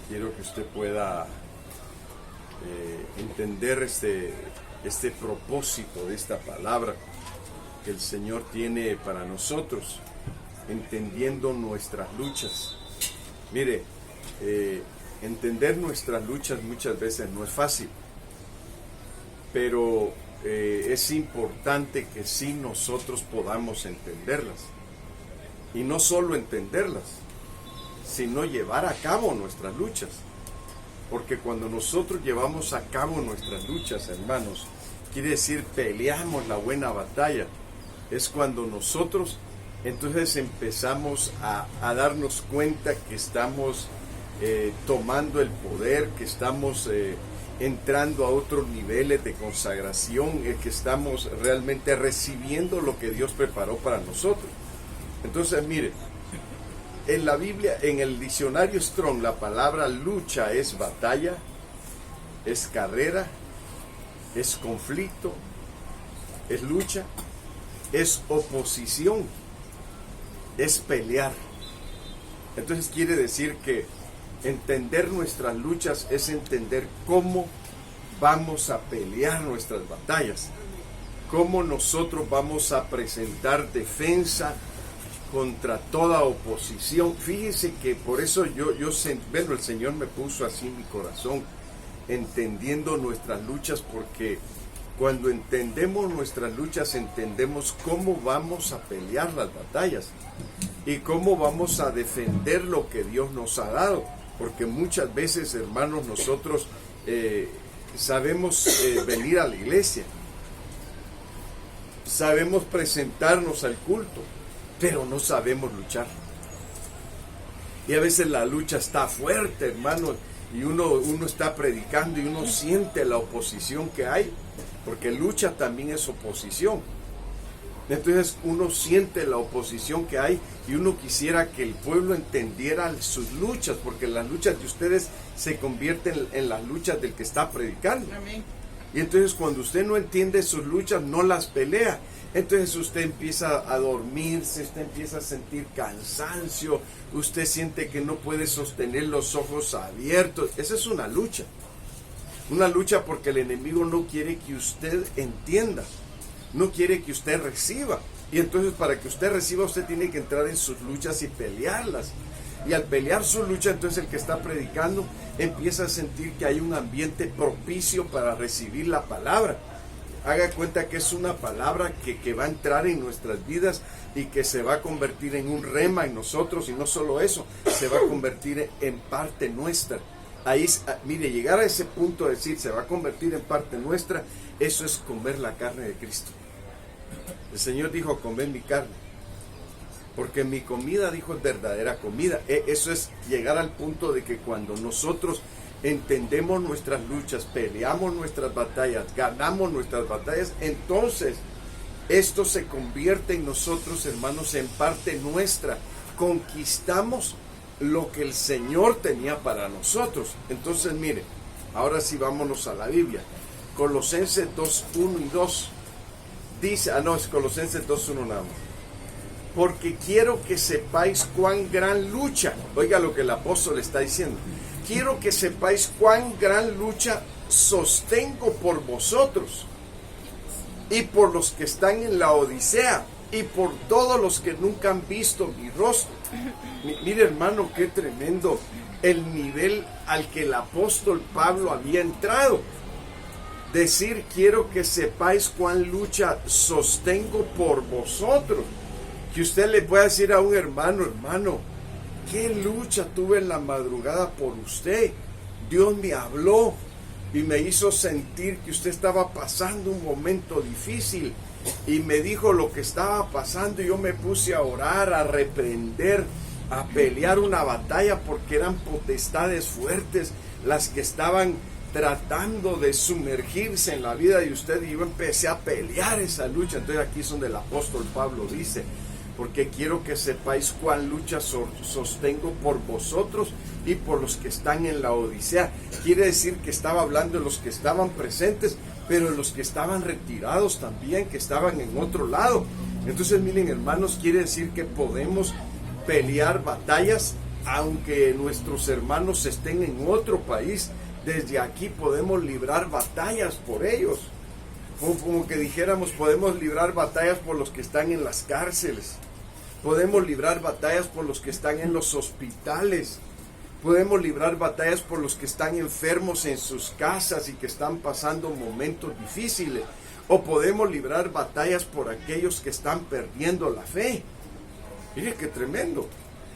quiero que usted pueda entender este propósito de esta palabra que el Señor tiene para nosotros, entendiendo nuestras luchas. Mire, entender nuestras luchas muchas veces no es fácil, pero es importante que sí nosotros podamos entenderlas. Y no solo entenderlas, sino llevar a cabo nuestras luchas. Porque cuando nosotros llevamos a cabo nuestras luchas, hermanos, quiere decir peleamos la buena batalla. Es cuando nosotros entonces empezamos a darnos cuenta que estamos tomando el poder, que estamos entrando a otros niveles de consagración, que estamos realmente recibiendo lo que Dios preparó para nosotros. Entonces, mire, en la Biblia, en el diccionario Strong, la palabra lucha es batalla, es carrera, es conflicto, es lucha, es oposición, es pelear. Entonces quiere decir que entender nuestras luchas es entender cómo vamos a pelear nuestras batallas, cómo nosotros vamos a presentar defensa contra toda oposición. Fíjese que por eso bueno, el Señor me puso así en mi corazón, entendiendo nuestras luchas, porque cuando entendemos nuestras luchas, entendemos cómo vamos a pelear las batallas y cómo vamos a defender lo que Dios nos ha dado, porque muchas veces, hermanos, nosotros sabemos venir a la iglesia, sabemos presentarnos al culto, pero no sabemos luchar. Y a veces la lucha está fuerte, hermano, y uno está predicando y uno siente la oposición que hay, porque lucha también es oposición. Entonces uno siente la oposición que hay y uno quisiera que el pueblo entendiera sus luchas, porque las luchas de ustedes se convierten en las luchas del que está predicando. Amén. Y entonces cuando usted no entiende sus luchas, no las pelea. Entonces usted empieza a dormirse, usted empieza a sentir cansancio, usted siente que no puede sostener los ojos abiertos. Esa es una lucha porque el enemigo no quiere que usted entienda, no quiere que usted reciba. Y entonces para que usted reciba, usted tiene que entrar en sus luchas y pelearlas. Y al pelear su lucha, entonces el que está predicando empieza a sentir que hay un ambiente propicio para recibir la palabra. Haga cuenta que es una palabra que va a entrar en nuestras vidas y que se va a convertir en un rema en nosotros, y no solo eso, se va a convertir en parte nuestra. Ahí, mire, llegar a ese punto de decir se va a convertir en parte nuestra, eso es comer la carne de Cristo. El Señor dijo: comed mi carne, porque mi comida, dijo, es verdadera comida. Eso es llegar al punto de que cuando nosotros entendemos nuestras luchas, peleamos nuestras batallas, ganamos nuestras batallas, entonces esto se convierte en nosotros, hermanos, en parte nuestra. Conquistamos lo que el Señor tenía para nosotros. Entonces, mire, ahora sí vámonos a la Biblia. Colosenses 2:1 y 2 dice, es Colosenses 2:1 nada más. Porque quiero que sepáis cuán gran lucha, oiga lo que el apóstol está diciendo, quiero que sepáis cuán gran lucha sostengo por vosotros y por los que están en la Odisea y por todos los que nunca han visto mi rostro. Mire, hermano, qué tremendo el nivel al que el apóstol Pablo había entrado. Decir, quiero que sepáis cuán lucha sostengo por vosotros. Que usted le pueda decir a un hermano, qué lucha tuve en la madrugada por usted. Dios me habló y me hizo sentir que usted estaba pasando un momento difícil y me dijo lo que estaba pasando, y yo me puse a orar, a reprender, a pelear una batalla, porque eran potestades fuertes las que estaban tratando de sumergirse en la vida de usted, y yo empecé a pelear esa lucha. Entonces aquí es donde el apóstol Pablo dice, porque quiero que sepáis cuán lucha sostengo por vosotros y por los que están en la Odisea. Quiere decir que estaba hablando de los que estaban presentes, pero de los que estaban retirados también, que estaban en otro lado. Entonces, miren, hermanos, quiere decir que podemos pelear batallas aunque nuestros hermanos estén en otro país, desde aquí podemos librar batallas por ellos. Como que dijéramos, podemos librar batallas por los que están en las cárceles. Podemos librar batallas por los que están en los hospitales. Podemos librar batallas por los que están enfermos en sus casas y que están pasando momentos difíciles. O podemos librar batallas por aquellos que están perdiendo la fe. Mire qué tremendo.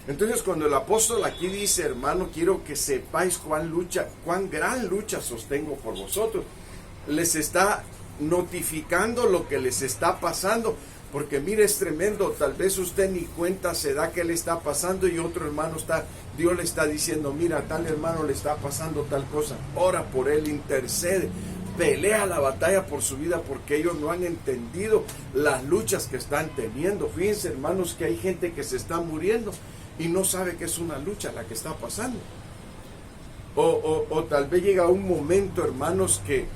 Entonces cuando el apóstol aquí dice, hermano, quiero que sepáis cuán gran lucha sostengo por vosotros, les está notificando lo que les está pasando. Porque mire, es tremendo, tal vez usted ni cuenta se da que le está pasando y otro hermano Dios le está diciendo, mira, tal hermano le está pasando tal cosa, ora por él, intercede, pelea la batalla por su vida, porque ellos no han entendido las luchas que están teniendo. Fíjense, hermanos, que hay gente que se está muriendo y no sabe que es una lucha la que está pasando. O tal vez llega un momento, hermanos, que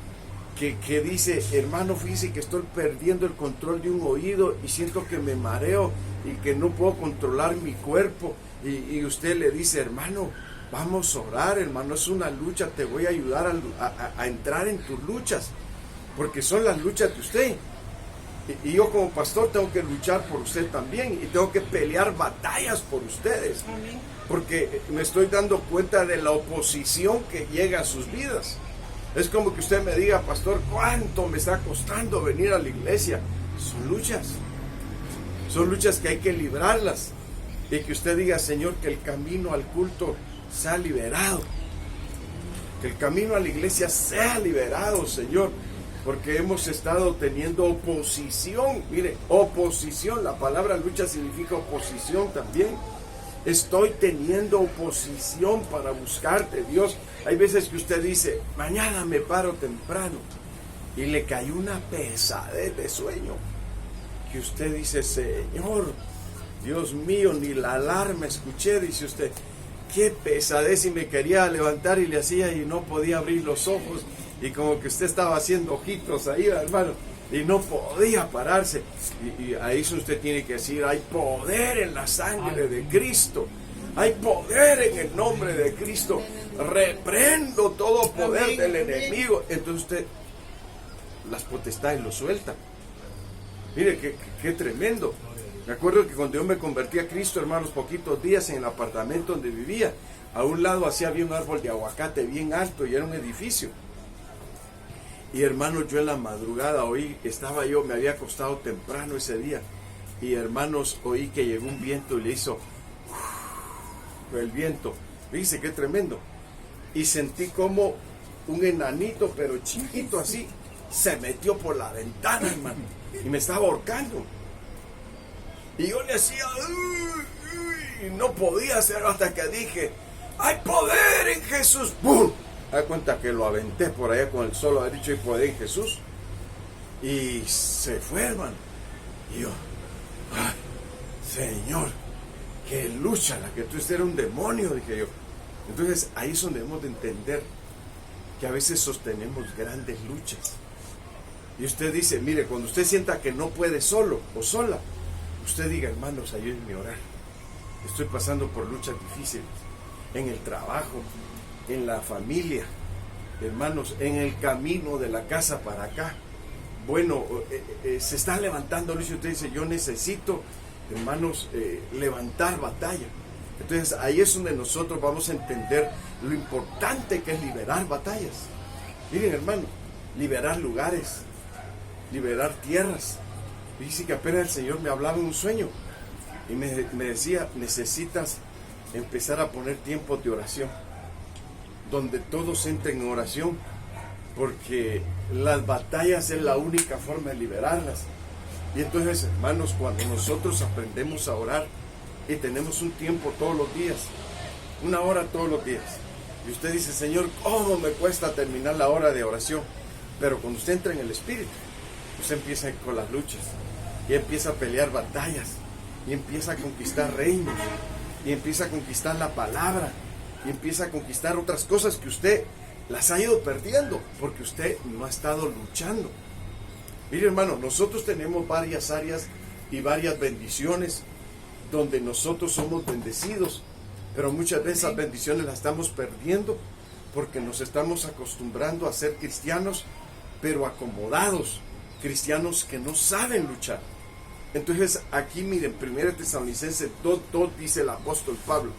dice, hermano, fíjese que estoy perdiendo el control de un oído y siento que me mareo y que no puedo controlar mi cuerpo. Y usted le dice, hermano, vamos a orar, hermano, es una lucha, te voy a ayudar a entrar en tus luchas, porque son las luchas de usted. Y yo como pastor tengo que luchar por usted también y tengo que pelear batallas por ustedes. Amén. Porque me estoy dando cuenta de la oposición que llega a sus vidas. Es como que usted me diga, pastor, ¿cuánto me está costando venir a la iglesia? Son luchas que hay que librarlas. Y que usted diga, Señor, que el camino al culto sea liberado, que el camino a la iglesia sea liberado, Señor, porque hemos estado teniendo oposición. Mire, oposición, la palabra lucha significa oposición también. Estoy teniendo oposición para buscarte, Dios. Hay veces que usted dice, mañana me paro temprano, y le cayó una pesadez de sueño, que usted dice, Señor, Dios mío, ni la alarma escuché, dice usted, qué pesadez, y me quería levantar y le hacía y no podía abrir los ojos, y como que usted estaba haciendo ojitos ahí, hermano, y no podía pararse. Y a eso usted tiene que decir, hay poder en la sangre de Cristo, hay poder en el nombre de Cristo, reprendo todo poder del enemigo. Entonces usted las potestades lo suelta. Mire qué tremendo. Me acuerdo que cuando yo me convertí a Cristo, hermanos, poquitos días en el apartamento donde vivía, a un lado había un árbol de aguacate bien alto y era un edificio. Y hermanos, yo en la madrugada me había acostado temprano ese día, y hermanos, oí que llegó un viento y le hizo el viento, dice qué tremendo, y sentí como un enanito, pero chiquito así, se metió por la ventana, hermano, y me estaba ahorcando. Y yo le hacía, y no podía hacerlo hasta que dije, ¡hay poder en Jesús! ¡Bum! Da cuenta que lo aventé por allá con el solo haber dicho hay poder en Jesús. Y se fue, hermano. Y yo, ¡ay, Señor! ¡Qué lucha la que tú eres! Era un demonio, dije yo. Entonces ahí es donde debemos de entender que a veces sostenemos grandes luchas. Y usted dice, mire, cuando usted sienta que no puede solo o sola, usted diga, hermanos, ayúdenme a orar. Estoy pasando por luchas difíciles en el trabajo, en la familia, hermanos, en el camino de la casa para acá. Bueno, se está levantando, Luis, y usted dice, yo necesito, hermanos, levantar batalla. Entonces ahí es donde nosotros vamos a entender lo importante que es liberar batallas. Miren, hermanos, liberar lugares, liberar tierras. Dice que apenas el Señor me hablaba en un sueño y me decía, necesitas empezar a poner tiempos de oración, donde todos entren en oración, porque las batallas es la única forma de liberarlas. Y entonces, hermanos, cuando nosotros aprendemos a orar y tenemos un tiempo todos los días, una hora todos los días, y usted dice, Señor, ¿cómo me cuesta terminar la hora de oración? Pero cuando usted entra en el Espíritu, usted empieza con las luchas y empieza a pelear batallas y empieza a conquistar reinos y empieza a conquistar la palabra y empieza a conquistar otras cosas que usted las ha ido perdiendo porque usted no ha estado luchando. Mire, hermano, nosotros tenemos varias áreas y varias bendiciones donde nosotros somos bendecidos Pero muchas veces esas bendiciones las estamos perdiendo porque nos estamos acostumbrando a ser cristianos, pero acomodados, cristianos que no saben luchar. Entonces aquí miren, 1 Tesalonicenses 2:2 dice el apóstol Pablo,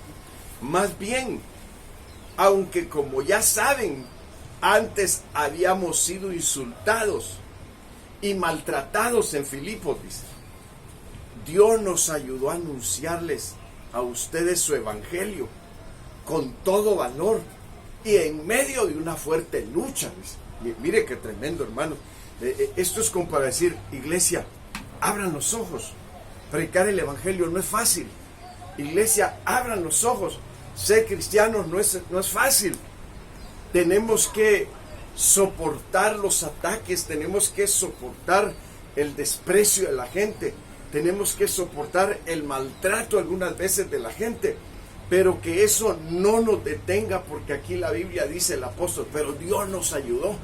más bien, aunque como ya saben, antes habíamos sido insultados y maltratados en Filipos, dice, Dios nos ayudó a anunciarles a ustedes su evangelio con todo valor y en medio de una fuerte lucha. Mire qué tremendo, hermano. Esto es como para decir, iglesia, abran los ojos. Predicar el evangelio no es fácil. Iglesia, abran los ojos. Ser cristianos no es fácil. Tenemos que soportar los ataques, tenemos que soportar el desprecio de la gente, tenemos que soportar el maltrato algunas veces de la gente, pero que eso no nos detenga, porque aquí la Biblia dice el apóstol, pero Dios nos ayudó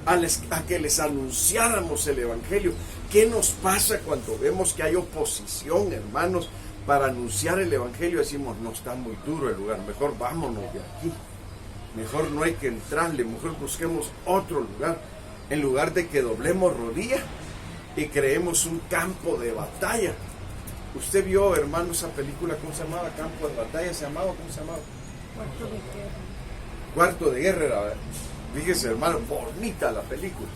a que les anunciáramos el evangelio. ¿Qué nos pasa cuando vemos que hay oposición, hermanos, para anunciar el evangelio? Decimos, no, está muy duro el lugar, mejor vámonos de aquí, mejor no hay que entrarle, mejor busquemos otro lugar, en lugar de que doblemos rodilla y creemos un campo de batalla. Usted vio, hermano, esa película, ¿cómo se llamaba? Campo de batalla, ¿se llamaba? ¿Cómo se llamaba? Cuarto de guerra. Era, fíjese, hermano, bonita la película.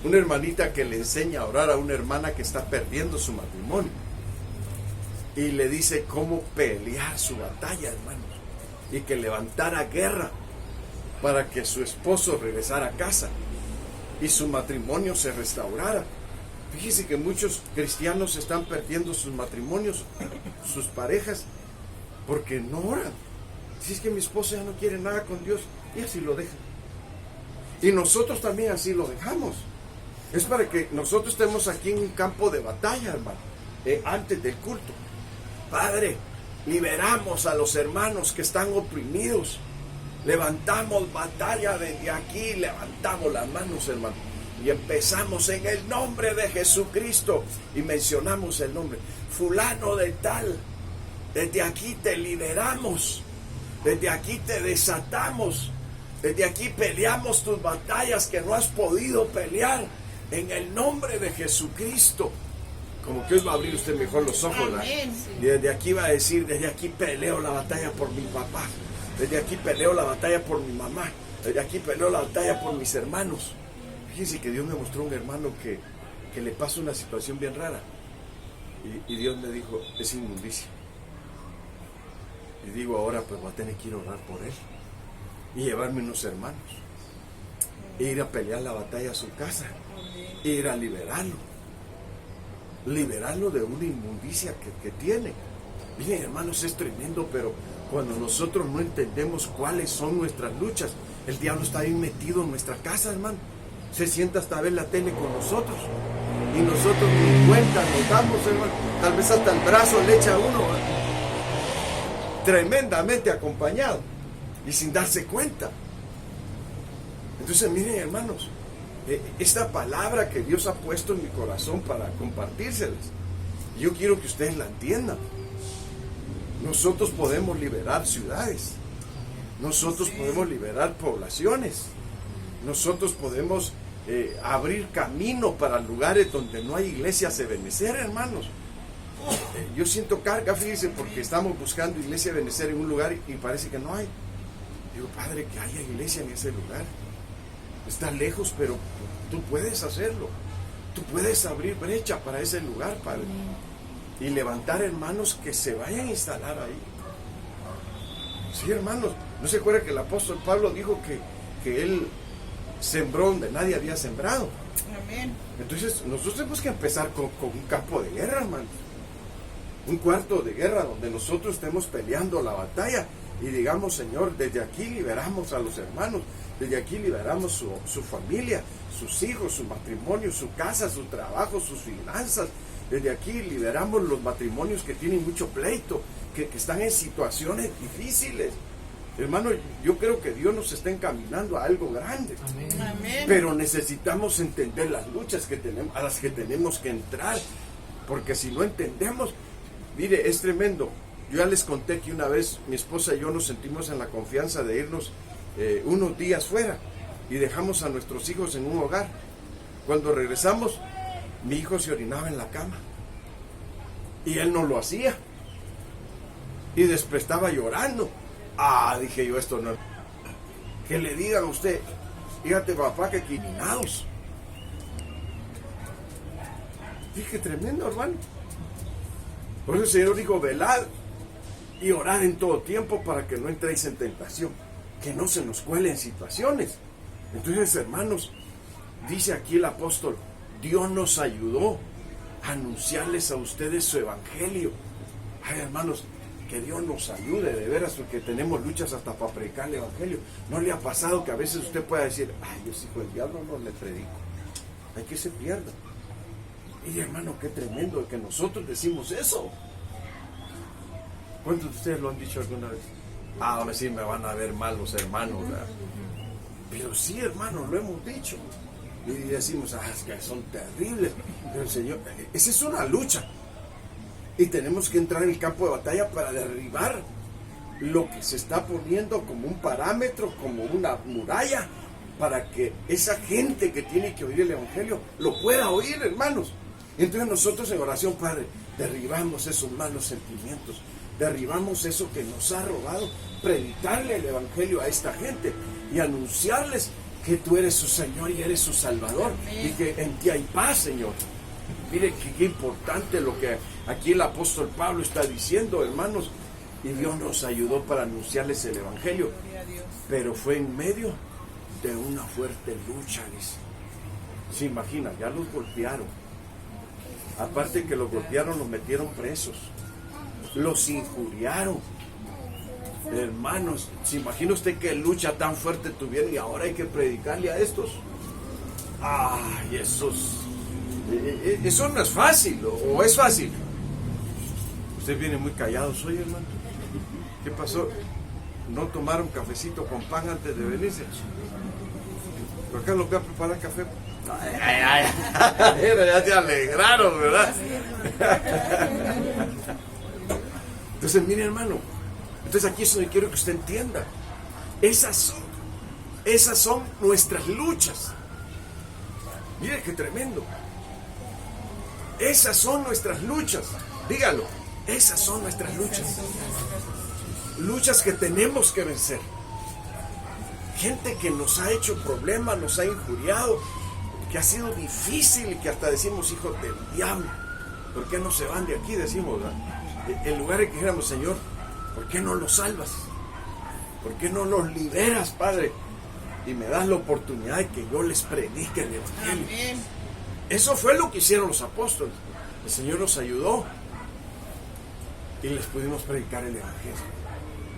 Una hermanita que le enseña a orar a una hermana que está perdiendo su matrimonio y le dice cómo pelear su batalla, hermanos, y que levantara guerra para que su esposo regresara a casa y su matrimonio se restaurara. Fíjese que muchos cristianos están perdiendo sus matrimonios, sus parejas, porque no oran. Si es que mi esposa ya no quiere nada con Dios, y así lo dejan. Y nosotros también así lo dejamos. Es para que nosotros estemos aquí en un campo de batalla, hermano, antes del culto. Padre, liberamos a los hermanos que están oprimidos. Levantamos batalla desde aquí, levantamos las manos, hermano. Y empezamos en el nombre de Jesucristo y mencionamos el nombre. Fulano de tal, desde aquí te liberamos, desde aquí te desatamos, desde aquí peleamos tus batallas que no has podido pelear en el nombre de Jesucristo. Como que hoy va a abrir usted mejor los ojos. Y desde aquí va a decir, desde aquí peleo la batalla por mi papá, desde aquí peleo la batalla por mi mamá, desde aquí peleo la batalla por mis hermanos. Fíjense que Dios me mostró un hermano que le pasa una situación bien rara. Y Dios me dijo, es inmundicia. Y digo, ahora pues voy a tener que ir a orar por él. Y llevarme unos hermanos. E ir a pelear la batalla a su casa. E ir a liberarlo. Liberarlo de una inmundicia que tiene. Miren, hermanos, es tremendo, pero cuando nosotros no entendemos cuáles son nuestras luchas, el diablo está bien metido en nuestra casa, hermano. Se sienta hasta a ver la tele con nosotros y nosotros ni cuenta nos damos, hermano. Tal vez hasta el brazo le echa a uno, tremendamente acompañado y sin darse cuenta. Entonces miren, hermanos, esta palabra que Dios ha puesto en mi corazón para compartírselas, yo quiero que ustedes la entiendan. Nosotros podemos liberar ciudades, nosotros podemos liberar poblaciones, nosotros podemos abrir camino para lugares donde no hay iglesias de Benecer, hermanos. Yo siento carga, fíjense, porque estamos buscando iglesia de Benecer en un lugar y parece que no hay. Digo, Padre, que haya iglesia en ese lugar. Está lejos, pero tú puedes hacerlo. Tú puedes abrir brecha para ese lugar, Padre. Y levantar hermanos que se vayan a instalar ahí. Sí, hermanos, ¿no se acuerda que el apóstol Pablo dijo que él sembró donde nadie había sembrado? Amén. Entonces nosotros tenemos que empezar con un campo de guerra, hermanos. Un cuarto de guerra donde nosotros estemos peleando la batalla y digamos, Señor, desde aquí liberamos a los hermanos, desde aquí liberamos su familia, sus hijos, su matrimonio, su casa, su trabajo, sus finanzas. Desde aquí liberamos los matrimonios que tienen mucho pleito, que están en situaciones difíciles. Hermano, yo creo que Dios nos está encaminando a algo grande. Amén. Amén. Pero necesitamos entender las luchas que tenemos, a las que tenemos que entrar. Porque si no entendemos, mire, es tremendo. Yo ya les conté que una vez mi esposa y yo nos sentimos en la confianza de irnos unos días fuera y dejamos a nuestros hijos en un hogar. Cuando regresamos, mi hijo se orinaba en la cama y él no lo hacía y después estaba llorando. Dije yo, esto no, que le digan a usted, fíjate papá, que criminados. Dije, tremendo, hermano. Por eso el Señor dijo, velad y orad en todo tiempo para que no entréis en tentación, que no se nos cuelen situaciones. Entonces, hermanos, dice aquí el apóstol, Dios nos ayudó a anunciarles a ustedes su evangelio. Ay, hermanos, que Dios nos ayude, de veras, porque tenemos luchas hasta para predicar el evangelio. ¿No le ha pasado que a veces usted pueda decir, ay, yo hijo del diablo, no le predico? Hay que se pierda. Y hermano, qué tremendo que nosotros decimos eso. ¿Cuántos de ustedes lo han dicho alguna vez? Ahora sí me van a ver mal los hermanos, ¿verdad? Pero sí, hermano, lo hemos dicho. Y decimos, es que son terribles. Pero el Señor, esa es una lucha. Y tenemos que entrar en el campo de batalla para derribar lo que se está poniendo como un parámetro, como una muralla, para que esa gente que tiene que oír el evangelio lo pueda oír, hermanos. Entonces nosotros en oración, Padre, derribamos esos malos sentimientos, derribamos eso que nos ha robado, predicarle el evangelio a esta gente y anunciarles que tú eres su Señor y eres su Salvador. Amén. Y que en ti hay paz, Señor. Mire qué importante lo que aquí el apóstol Pablo está diciendo, hermanos. Y Dios nos ayudó para anunciarles el evangelio, pero fue en medio de una fuerte lucha, dice. Se imagina, ya los golpearon. Aparte que los golpearon, los metieron presos, los injuriaron. Hermanos, ¿se imagina usted qué lucha tan fuerte tuvieron y ahora hay que predicarle a estos? Ay, eso no es fácil, o es fácil. Usted viene muy callado hoy, hermano. ¿Qué pasó? ¿No tomaron cafecito con pan antes de venirse? Por acá los voy a preparar café. Ya se alegraron, ¿verdad? Entonces, mire, hermano, entonces aquí es donde quiero que usted entienda. Esas son nuestras luchas. Mire qué tremendo. Esas son nuestras luchas. Dígalo, esas son nuestras luchas. Luchas que tenemos que vencer. Gente que nos ha hecho problemas, nos ha injuriado, que ha sido difícil y que hasta decimos, hijos del diablo, ¿por qué no se van de aquí? Decimos, ¿verdad? En lugar de que dijéramos, Señor, ¿por qué no los salvas? ¿Por qué no los liberas, Padre? Y me das la oportunidad de que yo les predique el evangelio. Amén. Eso fue lo que hicieron los apóstoles. El Señor nos ayudó y les pudimos predicar el evangelio.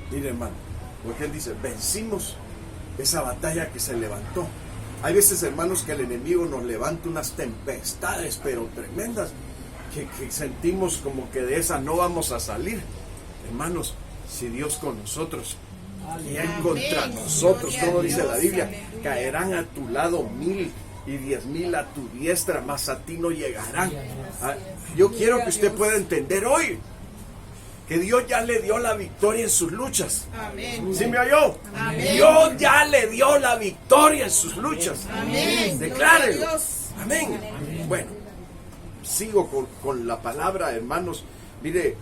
Mire, hermano, porque Él dice, vencimos esa batalla que se levantó. Hay veces, hermanos, que el enemigo nos levanta unas tempestades, pero tremendas, que sentimos como que de esa no vamos a salir. Hermanos, si Dios con nosotros, ¿quién contra nosotros? Como dice la Biblia, caerán a tu lado 1000 y 10,000 a tu diestra, mas a ti no llegarán. Yo quiero que usted pueda entender hoy que Dios ya le dio la victoria en sus luchas. Amén. ¿Sí me oyó? Amén. Dios ya le dio la victoria en sus luchas. Amén. Declárelo. Amén. Bueno, sigo con la palabra, hermanos. Mire,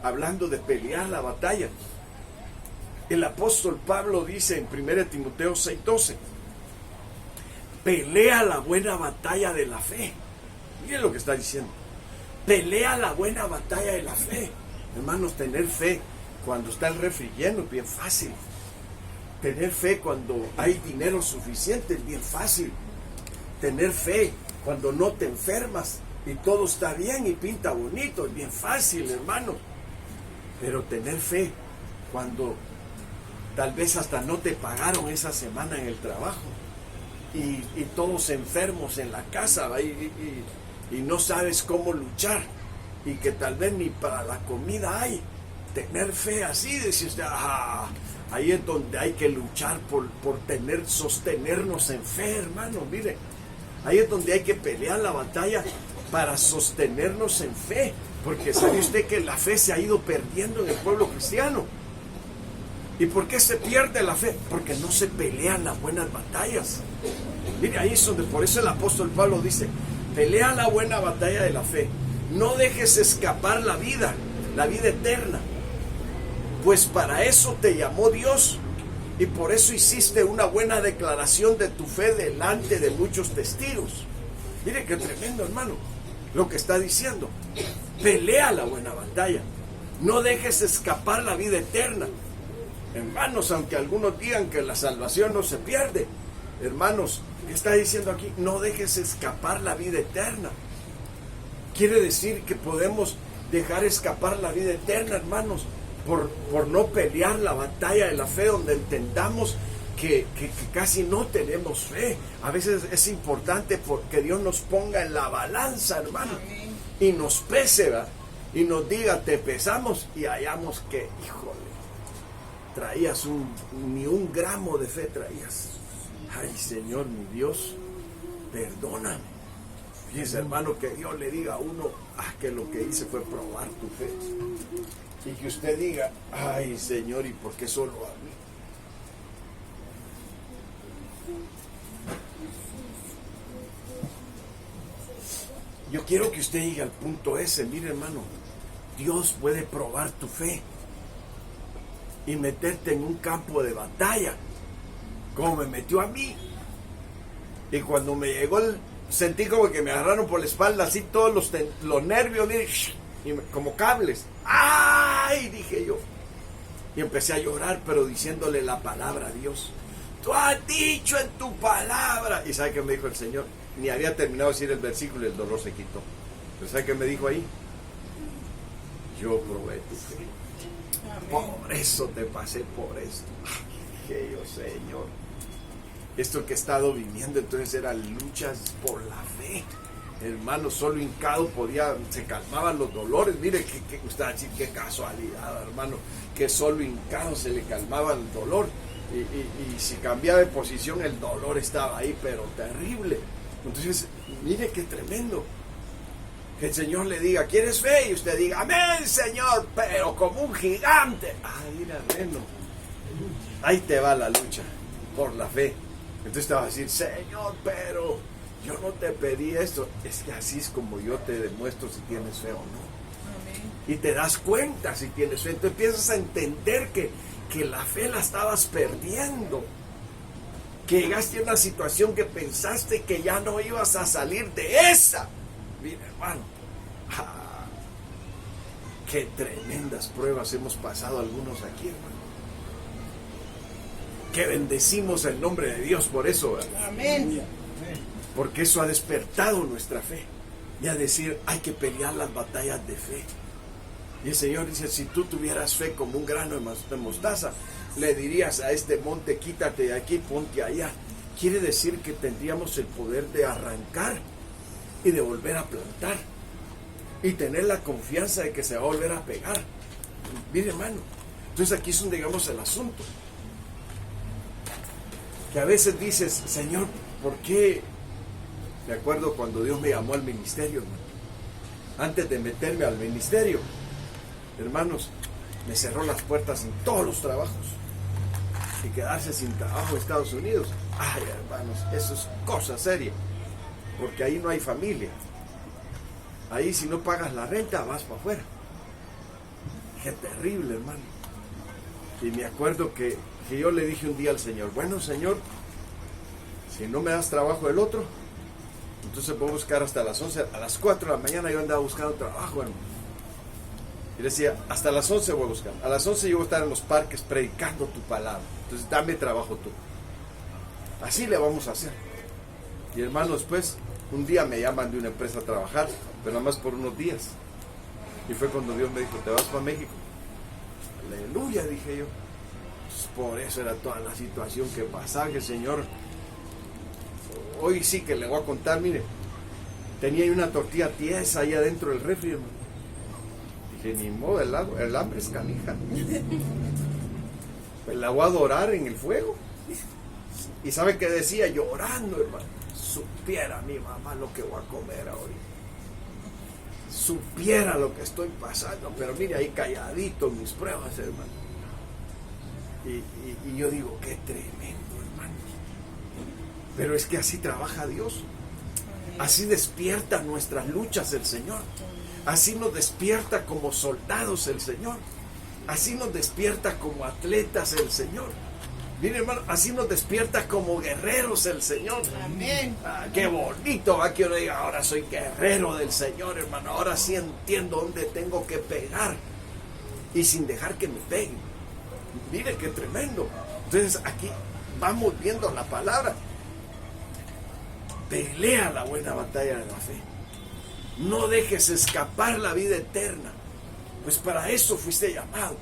hablando de pelear la batalla. El apóstol Pablo dice en 1 Timoteo 6:12, pelea la buena batalla de la fe. Mire lo que está diciendo. Pelea la buena batalla de la fe. Hermanos, tener fe cuando está el refri lleno es bien fácil. Tener fe cuando hay dinero suficiente es bien fácil. Tener fe cuando no te enfermas y todo está bien y pinta bonito es bien fácil, hermano. Pero tener fe cuando tal vez hasta no te pagaron esa semana en el trabajo y todos enfermos en la casa y no sabes cómo luchar y que tal vez ni para la comida hay. Tener fe así, dice usted, ahí es donde hay que luchar por sostenernos en fe, hermano. Mire, ahí es donde hay que pelear la batalla para sostenernos en fe. Porque sabe usted que la fe se ha ido perdiendo en el pueblo cristiano. ¿Y por qué se pierde la fe? Porque no se pelean las buenas batallas. Mire, ahí es donde, por eso el apóstol Pablo dice, pelea la buena batalla de la fe. No dejes escapar la vida eterna. Pues para eso te llamó Dios. Y por eso hiciste una buena declaración de tu fe delante de muchos testigos. Mire qué tremendo, hermano, lo que está diciendo. Pelea la buena batalla. No dejes escapar la vida eterna. Hermanos, aunque algunos digan que la salvación no se pierde, hermanos, ¿qué está diciendo aquí? No dejes escapar la vida eterna. Quiere decir que podemos dejar escapar la vida eterna, hermanos, por no pelear la batalla de la fe, donde entendamos que casi no tenemos fe. A veces es importante porque Dios nos ponga en la balanza, hermano, y nos pese, ¿verdad? Y nos diga, te pesamos, y hallamos que, híjole, traías ni un gramo de fe traías. Ay, Señor, mi Dios, perdóname. Fíjese, hermano, que Dios le diga a uno, que lo que hice fue probar tu fe. Y que usted diga, ay, Señor, ¿y por qué solo a mí? Yo quiero que usted llegue al punto ese. Mire, hermano, Dios puede probar tu fe y meterte en un campo de batalla, como me metió a mí. Y cuando me llegó sentí como que me agarraron por la espalda, así todos los nervios, como cables. ¡Ay!, dije yo. Y empecé a llorar, pero diciéndole la palabra a Dios. Tú has dicho en tu palabra. ¿Y sabe qué me dijo el Señor? Ni había terminado de decir el versículo y el dolor se quitó. ¿Pero sabe qué me dijo ahí? Yo probé tu fe. Por eso te pasé por esto. Dije yo, Señor, esto que he estado viviendo entonces eran luchas por la fe. Hermano, solo hincado se calmaban los dolores. Mire, usted va a decir, qué casualidad, hermano, que solo hincado se le calmaba el dolor. Y si cambiaba de posición, el dolor estaba ahí, pero terrible. Entonces, mire qué tremendo. Que el Señor le diga, ¿quieres fe? Y usted diga, amén, Señor, pero como un gigante. Mira, bueno, ahí te va la lucha por la fe. Entonces te va a decir, Señor, pero yo no te pedí esto. Es que así es como yo te demuestro si tienes fe o no. Amén. Y te das cuenta si tienes fe. Entonces empiezas a entender que la fe la estabas perdiendo. Que llegaste a una situación que pensaste que ya no ibas a salir de esa. Mira, hermano, qué tremendas pruebas hemos pasado algunos aquí, hermano. Que bendecimos el nombre de Dios por eso, ¿verdad? Amén. Porque eso ha despertado nuestra fe. Y a decir, hay que pelear las batallas de fe. Y el Señor dice, si tú tuvieras fe como un grano de mostaza, le dirías a este monte, quítate de aquí, ponte allá. Quiere decir que tendríamos el poder de arrancar y de volver a plantar. Y tener la confianza de que se va a volver a pegar. Mire, hermano. Entonces aquí es donde llegamos al asunto. Que a veces dices, Señor, ¿por qué? Me acuerdo cuando Dios me llamó al ministerio, hermano. Antes de meterme al ministerio, hermanos, me cerró las puertas en todos los trabajos. Y quedarse sin trabajo en Estados Unidos, ay, hermanos, eso es cosa seria. Porque ahí no hay familia. Ahí si no pagas la renta, vas para afuera. Qué terrible, hermano. Y me acuerdo que yo le dije un día al Señor, bueno, Señor, si no me das trabajo el otro, entonces voy a buscar hasta las 11, a las 4 de la mañana yo andaba buscando trabajo, hermano. Y decía, hasta las 11 voy a buscar. A las 11 yo voy a estar en los parques predicando tu palabra. Entonces dame trabajo tú. Así le vamos a hacer. Y hermano, después, un día me llaman de una empresa a trabajar, pero nada más por unos días. Y fue cuando Dios me dijo, ¿te vas para México? Aleluya, dije yo. Por eso era toda la situación que pasaba, que el Señor, hoy sí que le voy a contar, mire, tenía una tortilla tiesa ahí adentro del refri, hermano. Dije, ni modo, el hambre es canija. Pues la voy a adorar en el fuego. Y ¿sabe qué decía? Llorando, hermano. Supiera mi mamá lo que voy a comer ahorita. supiera lo que estoy pasando, pero mire ahí calladito mis pruebas, hermano. Y yo digo, qué tremendo, hermano. Pero es que así trabaja Dios. Así despierta nuestras luchas el Señor. Así nos despierta como soldados el Señor. Así nos despierta como atletas el Señor. Mire, hermano, así nos despierta como guerreros el Señor. Amén. Qué bonito va que uno diga, ahora soy guerrero del Señor, hermano. Ahora sí entiendo dónde tengo que pegar. Y sin dejar que me peguen. Mire qué tremendo. Entonces aquí vamos viendo la palabra. Pelea la buena batalla de la fe. No dejes escapar la vida eterna. Pues para eso fuiste llamado.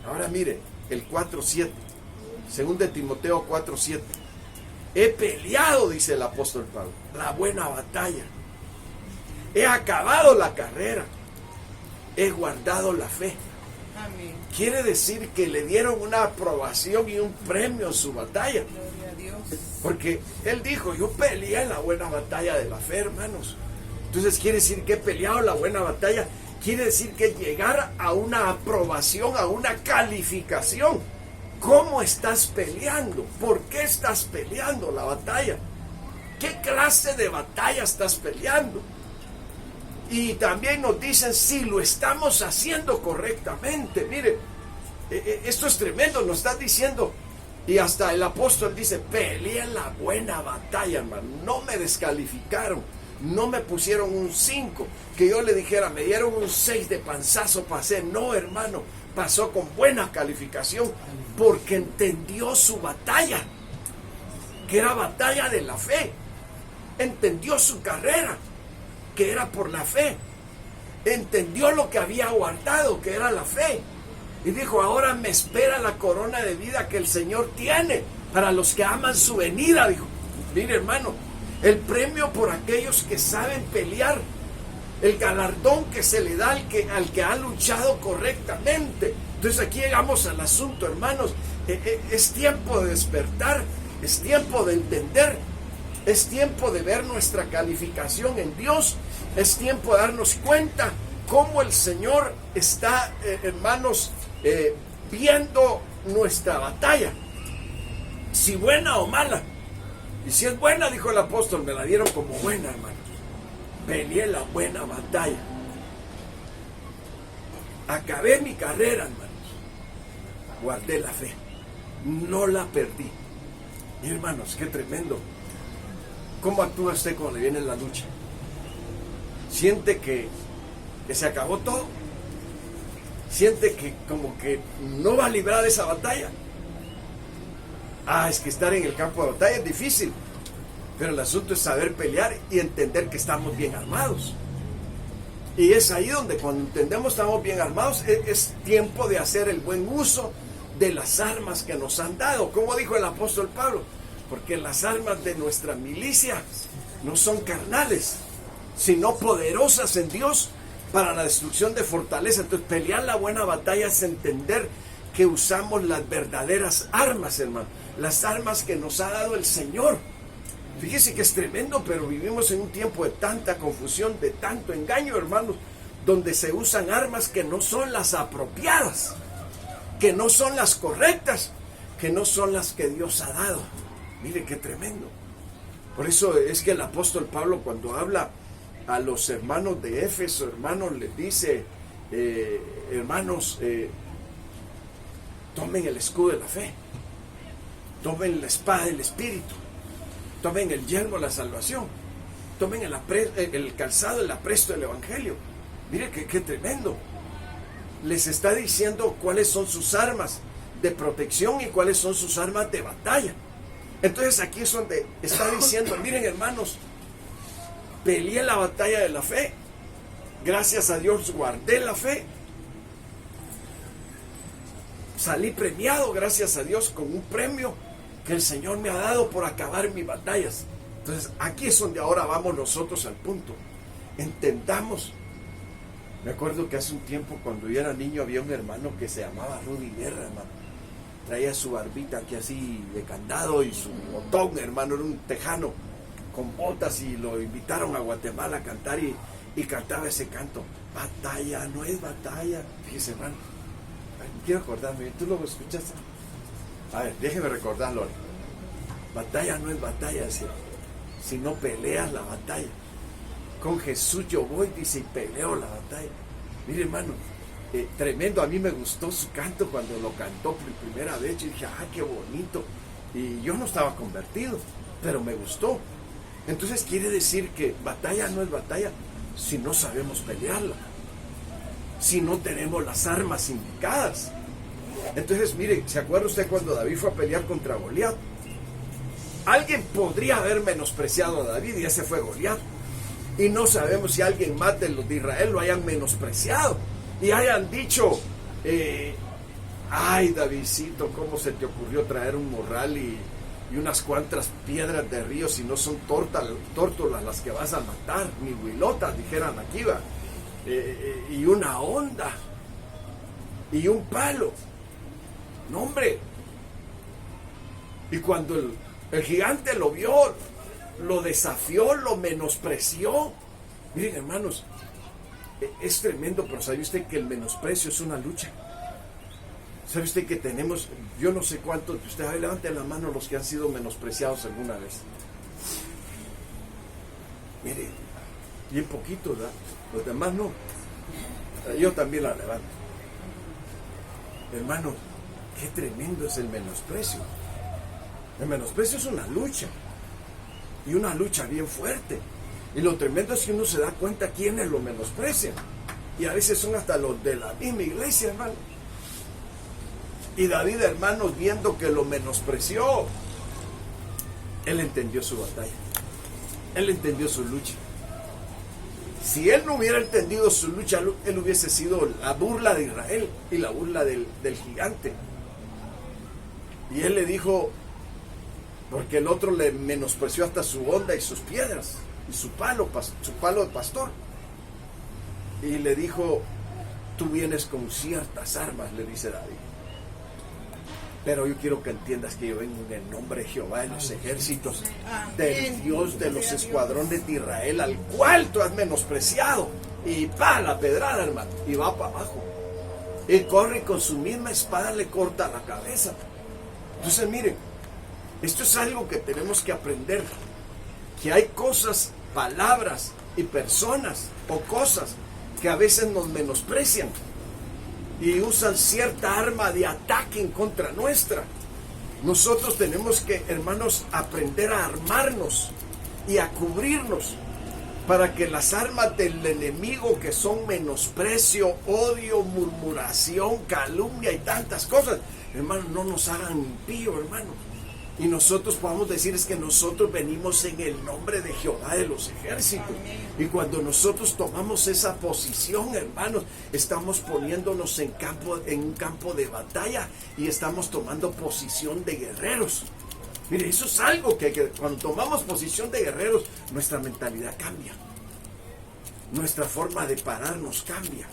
Ahora mire, el 4:7. Según de Timoteo 4:7. He peleado, dice el apóstol Pablo, la buena batalla. He acabado la carrera. He guardado la fe. Amén. Quiere decir que le dieron una aprobación y un premio en su batalla. Gloria a Dios. Porque él dijo, yo peleé la buena batalla de la fe, hermanos. Entonces quiere decir que he peleado la buena batalla. Quiere decir que llegar a una aprobación, a una calificación. ¿Cómo estás peleando? ¿Por qué estás peleando la batalla? ¿Qué clase de batalla estás peleando? Y también nos dicen si lo estamos haciendo correctamente. Mire, esto es tremendo, nos está diciendo. Y hasta el apóstol dice, peleé la buena batalla, hermano. No me descalificaron, no me pusieron un 5, que yo le dijera, me dieron un 6 de panzazo, pasé. No, hermano, pasó con buena calificación, porque entendió su batalla, que era batalla de la fe. Entendió su carrera, que era por la fe. Entendió lo que había guardado, que era la fe. Y dijo, ahora me espera la corona de vida que el Señor tiene para los que aman su venida. Dijo, mire, hermano, el premio por aquellos que saben pelear, el galardón que se le da al que ha luchado correctamente. Entonces aquí llegamos al asunto, hermanos. Es tiempo de despertar, es tiempo de entender, es tiempo de ver nuestra calificación en Dios, es tiempo de darnos cuenta cómo el Señor está, hermanos, viendo nuestra batalla, si buena o mala. Y si es buena, dijo el apóstol, me la dieron como buena, hermanos. Peleé la buena batalla. Acabé mi carrera, hermanos. Guardé la fe. No la perdí. Y hermanos, qué tremendo. ¿Cómo actúa usted cuando le viene la lucha? ¿Siente que se acabó todo? ¿Siente que como que no va a librar de esa batalla? Es que estar en el campo de batalla es difícil. Pero el asunto es saber pelear y entender que estamos bien armados. Y es ahí donde cuando entendemos que estamos bien armados, es tiempo de hacer el buen uso de las armas que nos han dado. Como dijo el apóstol Pablo, porque las armas de nuestra milicia no son carnales, sino poderosas en Dios para la destrucción de fortaleza. Entonces pelear la buena batalla es entender que usamos las verdaderas armas, hermano, las armas que nos ha dado el Señor. Fíjese que es tremendo, pero vivimos en un tiempo de tanta confusión, de tanto engaño, hermanos, donde se usan armas que no son las apropiadas, que no son las correctas, que no son las que Dios ha dado. Mire qué tremendo. Por eso es que el apóstol Pablo, cuando habla a los hermanos de Éfeso, hermanos, les dice, hermanos, tomen el escudo de la fe, tomen la espada del Espíritu, tomen el yelmo de la salvación, tomen el calzado, el apresto del Evangelio. Mire qué tremendo. Les está diciendo cuáles son sus armas de protección y cuáles son sus armas de batalla. Entonces aquí es donde está diciendo, miren, hermanos, peleé la batalla de la fe, gracias a Dios guardé la fe, salí premiado, gracias a Dios, con un premio que el Señor me ha dado por acabar mis batallas. Entonces aquí es donde ahora vamos nosotros al punto. Entendamos. Me acuerdo que hace un tiempo, cuando yo era niño, había un hermano que se llamaba Rudy Guerra, hermano. Traía su barbita aquí así de candado y su botón, hermano, era un tejano con botas, y lo invitaron a Guatemala a cantar, y y cantaba ese canto. Batalla no es batalla. Fíjese, hermano, quiero acordarme, ¿tú lo escuchaste? A ver, déjeme recordarlo. Batalla no es batalla, decía, si no peleas la batalla. Con Jesús yo voy, dice, y peleo la batalla. Mire, hermano, tremendo. A mí me gustó su canto cuando lo cantó por primera vez. Yo dije, qué bonito. Y yo no estaba convertido, pero me gustó. Entonces quiere decir que batalla no es batalla si no sabemos pelearla, si no tenemos las armas indicadas. Entonces, mire, ¿se acuerda usted cuando David fue a pelear contra Goliat? Alguien podría haber menospreciado a David y ese fue Goliat. Y no sabemos si alguien más de los de Israel lo hayan menospreciado y hayan dicho, ay, Davidcito, ¿cómo se te ocurrió traer un morral y unas cuantas piedras de río si no son tórtolas las que vas a matar, ni huilotas, dijeran aquí, va, y una onda y un palo? No, hombre. Y cuando el gigante lo vio, lo desafió, lo menospreció. Miren, hermanos, es tremendo, pero ¿sabe usted que el menosprecio es una lucha? ¿Sabe usted que tenemos, yo no sé cuántos de ustedes, levanten la mano los que han sido menospreciados alguna vez? Mire, bien poquito, ¿verdad? Los demás no. Yo también la levanto. Hermano, qué tremendo es el menosprecio. El menosprecio es una lucha. Y una lucha bien fuerte. Y lo tremendo es que uno se da cuenta quiénes lo menosprecian. Y a veces son hasta los de la misma iglesia, hermano. Y David, hermanos, viendo que lo menospreció, él entendió su batalla. Él entendió su lucha. Si él no hubiera entendido su lucha, él hubiese sido la burla de Israel y la burla del gigante. Y él le dijo, porque el otro le menospreció hasta su onda y sus piedras y su palo de pastor. Y le dijo, tú vienes con ciertas armas, le dice David. Pero yo quiero que entiendas que yo vengo en el nombre de Jehová de los ejércitos, del Dios de los escuadrones de Israel, al cual tú has menospreciado. Y la pedrada, hermano, y va para abajo. Y corre y con su misma espada le corta la cabeza. Entonces, miren, esto es algo que tenemos que aprender. Que hay cosas, palabras y personas o cosas que a veces nos menosprecian y usan cierta arma de ataque en contra nuestra. Nosotros tenemos que, hermanos, aprender a armarnos y a cubrirnos para que las armas del enemigo, que son menosprecio, odio, murmuración, calumnia y tantas cosas, hermanos, no nos hagan impío, hermanos. Y nosotros podamos decir es que nosotros venimos en el nombre de Jehová de los ejércitos. Y cuando nosotros tomamos esa posición, hermanos, estamos poniéndonos en un campo de batalla y estamos tomando posición de guerreros. Mire, eso es algo que cuando tomamos posición de guerreros, nuestra mentalidad cambia. Nuestra forma de pararnos cambia.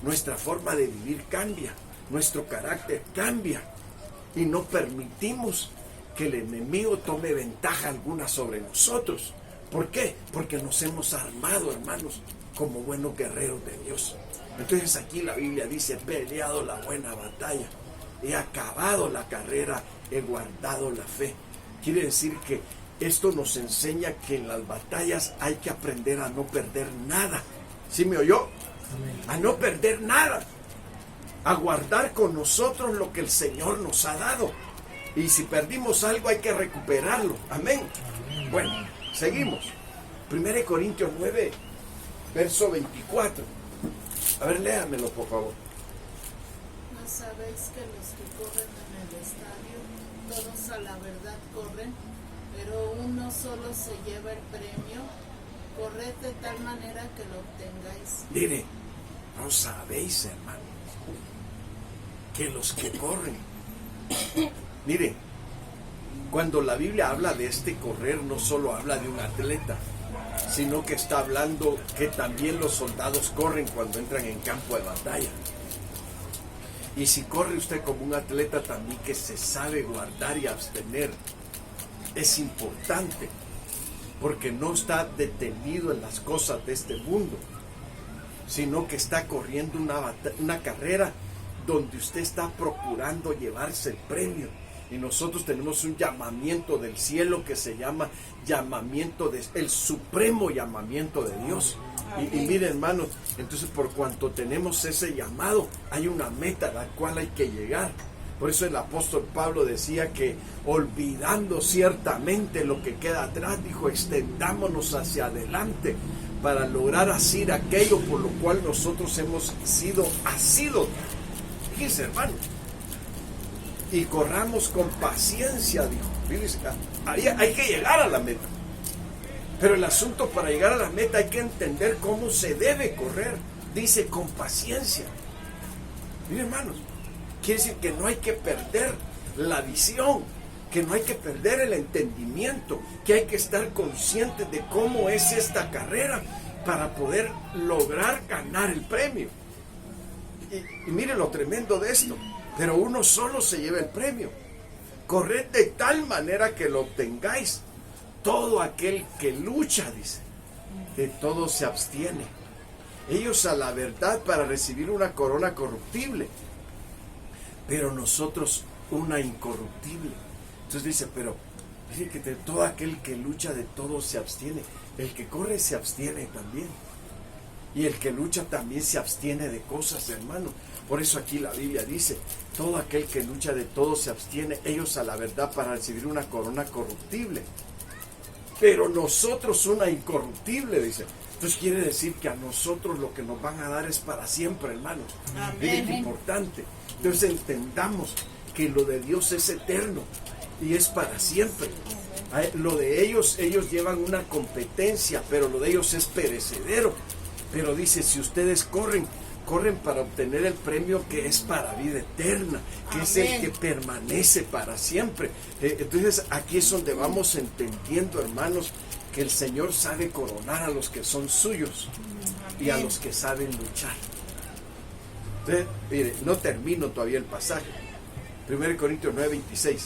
Nuestra forma de vivir cambia. Nuestro carácter cambia. Y no permitimos que el enemigo tome ventaja alguna sobre nosotros. ¿Por qué? Porque nos hemos armado, hermanos, como buenos guerreros de Dios. Entonces aquí la Biblia dice, he peleado la buena batalla, he acabado la carrera, he guardado la fe. Quiere decir que esto nos enseña que en las batallas hay que aprender a no perder nada. ¿Sí me oyó? A no perder nada. A guardar con nosotros lo que el Señor nos ha dado. Y si perdimos algo hay que recuperarlo. Amén. Bueno, seguimos. 1 Corintios 9, verso 24. A ver, léamelo, por favor. ¿No sabéis que los que corren en el estadio, todos a la verdad corren, pero uno solo se lleva el premio? Corred de tal manera que lo obtengáis. Mire, no sabéis, hermanos, que los que corren... Mire, cuando la Biblia habla de este correr, no solo habla de un atleta, sino que está hablando que también los soldados corren cuando entran en campo de batalla. Y si corre usted como un atleta también que se sabe guardar y abstener, es importante, porque no está detenido en las cosas de este mundo, sino que está corriendo una carrera donde usted está procurando llevarse el premio. Y nosotros tenemos un llamamiento del cielo que se llama el supremo llamamiento de Dios. Y miren, hermanos, entonces por cuanto tenemos ese llamado, hay una meta a la cual hay que llegar. Por eso el apóstol Pablo decía que olvidando ciertamente lo que queda atrás, dijo, extendámonos hacia adelante para lograr asir aquello por lo cual nosotros hemos sido asidos. Fíjense, hermano, y corramos con paciencia, dijo. Fíjense, hay que llegar a la meta. Pero el asunto para llegar a la meta hay que entender cómo se debe correr. Dice con paciencia. Miren, hermanos, quiere decir que no hay que perder la visión, que no hay que perder el entendimiento, que hay que estar conscientes de cómo es esta carrera para poder lograr ganar el premio. Y miren lo tremendo de esto. Pero uno solo se lleva el premio. Corred de tal manera que lo obtengáis. Todo aquel que lucha, dice, de todo se abstiene. Ellos a la verdad para recibir una corona corruptible, pero nosotros una incorruptible. Entonces dice, pero dice que de todo aquel que lucha de todo se abstiene. El que corre se abstiene también. Y el que lucha también se abstiene de cosas, hermano. Por eso aquí la Biblia dice, todo aquel que lucha de todo se abstiene, ellos a la verdad para recibir una corona corruptible. Pero nosotros una incorruptible, dice. Entonces quiere decir que a nosotros lo que nos van a dar es para siempre, hermano. Miren qué importante. Entonces entendamos que lo de Dios es eterno y es para siempre. Lo de ellos llevan una competencia, pero lo de ellos es perecedero. Pero dice, si ustedes corren para obtener el premio que es para vida eterna, que es el que permanece para siempre. Entonces aquí es donde vamos entendiendo, hermanos, que el Señor sabe coronar a los que son suyos y a los que saben luchar. Entonces, mire, no termino todavía el pasaje. 1 Corintios 9:26.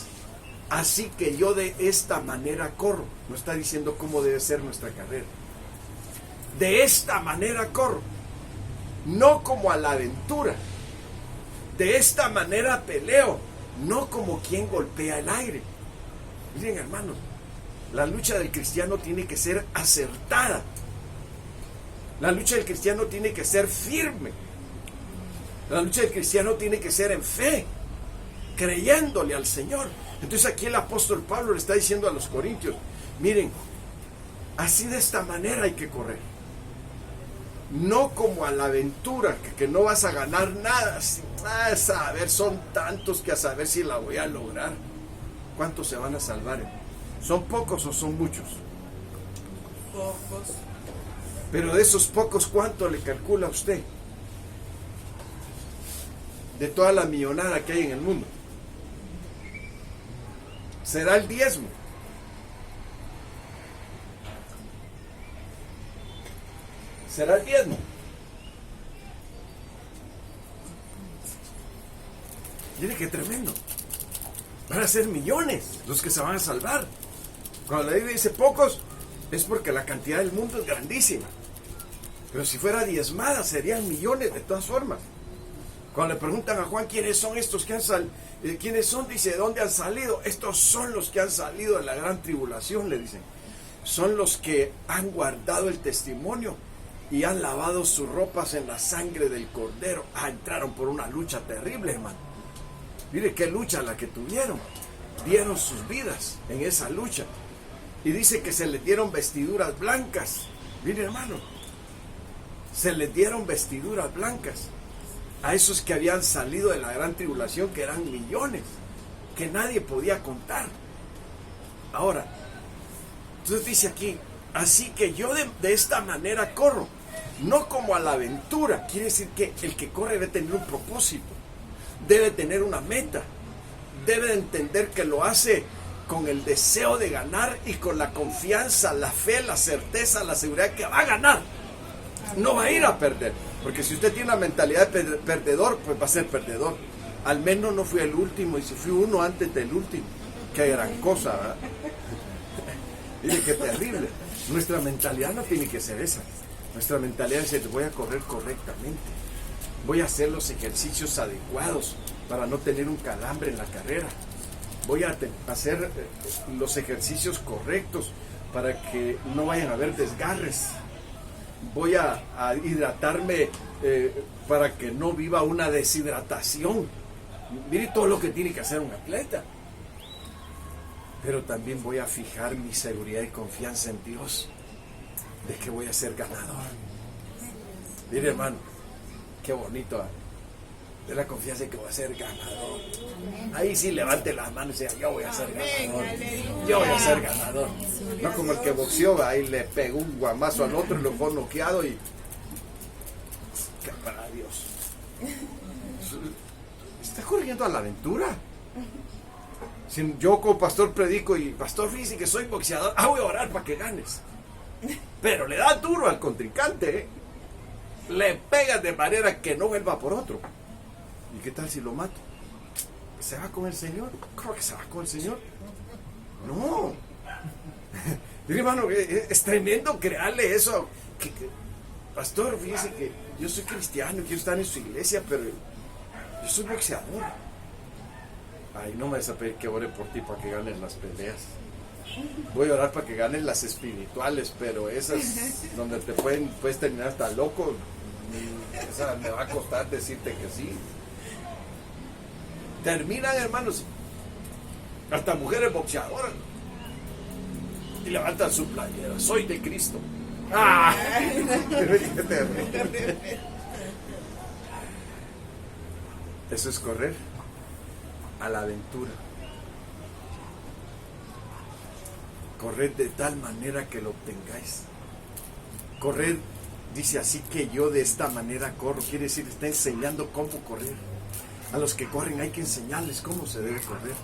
Así que yo de esta manera corro. No está diciendo cómo debe ser nuestra carrera. De esta manera corro, no como a la aventura. De esta manera peleo, no como quien golpea el aire. Miren, hermanos, la lucha del cristiano tiene que ser acertada. La lucha del cristiano tiene que ser firme. La lucha del cristiano tiene que ser en fe, creyéndole al Señor. Entonces aquí el apóstol Pablo le está diciendo a los corintios, miren, así de esta manera hay que correr. No como a la aventura, que no vas a ganar nada. A saber, son tantos que a saber si la voy a lograr. ¿Cuántos se van a salvar? ¿Son pocos o son muchos? Pocos. Pero de esos pocos, ¿cuánto le calcula a usted? De toda la millonada que hay en el mundo. ¿Será el diezmo? ¿Será el diezmo? Mire qué tremendo. Van a ser millones los que se van a salvar. Cuando la Biblia dice pocos, es porque la cantidad del mundo es grandísima. Pero si fuera diezmada, serían millones de todas formas. Cuando le preguntan a Juan quiénes son estos que han salido, quiénes son, dice, ¿de dónde han salido? Estos son los que han salido de la gran tribulación, le dicen. Son los que han guardado el testimonio y han lavado sus ropas en la sangre del Cordero. Entraron por una lucha terrible, hermano. Mire qué lucha la que tuvieron. Dieron sus vidas en esa lucha. Y dice que se les dieron vestiduras blancas. Mire, hermano, se les dieron vestiduras blancas a esos que habían salido de la gran tribulación, que eran millones, que nadie podía contar. Ahora, entonces dice aquí, así que yo de esta manera corro, no como a la aventura. Quiere decir que el que corre debe tener un propósito, debe tener una meta, debe entender que lo hace con el deseo de ganar y con la confianza, la fe, la certeza, la seguridad que va a ganar. No va a ir a perder, porque si usted tiene una mentalidad de perdedor, pues va a ser perdedor. Al menos no fui el último, y si fui uno antes del último, qué gran cosa, ¿verdad? Mire qué terrible. Nuestra mentalidad no tiene que ser esa. Nuestra mentalidad dice, voy a correr correctamente, voy a hacer los ejercicios adecuados para no tener un calambre en la carrera, voy a hacer los ejercicios correctos para que no vayan a haber desgarres, voy a hidratarme para que no viva una deshidratación. Mire todo lo que tiene que hacer un atleta. Pero también voy a fijar mi seguridad y confianza en Dios, de que voy a ser ganador. Mire, hermano, qué bonito, de la confianza de que voy a ser ganador. Ahí sí levante las manos y diga, yo voy a ser ganador, yo voy a ser ganador. No como el que boxeó, ahí le pegó un guamazo al otro y lo fue noqueado y... que para Dios. Está corriendo a la aventura. Si yo como pastor predico y pastor, fíjese que soy boxeador, voy a orar para que ganes. Pero le da duro al contrincante, ¿eh? Le pega de manera que no vuelva por otro. ¿Y qué tal si lo mato? ¿Se va con el Señor? ¿Cómo que se va con el Señor? No. Mire, hermano, es tremendo crearle eso. Pastor, fíjese que yo soy cristiano, quiero estar en su iglesia, pero yo soy boxeador. Ay, no me vas a pedir que ore por ti para que ganes las peleas. Voy a orar para que ganes las espirituales, pero esas donde puedes terminar hasta loco, esa me va a costar decirte que sí. Terminan, hermanos, hasta mujeres boxeadoras, y levantan su playera, soy de Cristo. ¡Ah! ¡Qué terrible! Eso es correr a la aventura. Corred de tal manera que lo obtengáis. Correr, dice, así que yo de esta manera corro. Quiere decir, está enseñando cómo correr. A los que corren hay que enseñarles cómo se debe correr.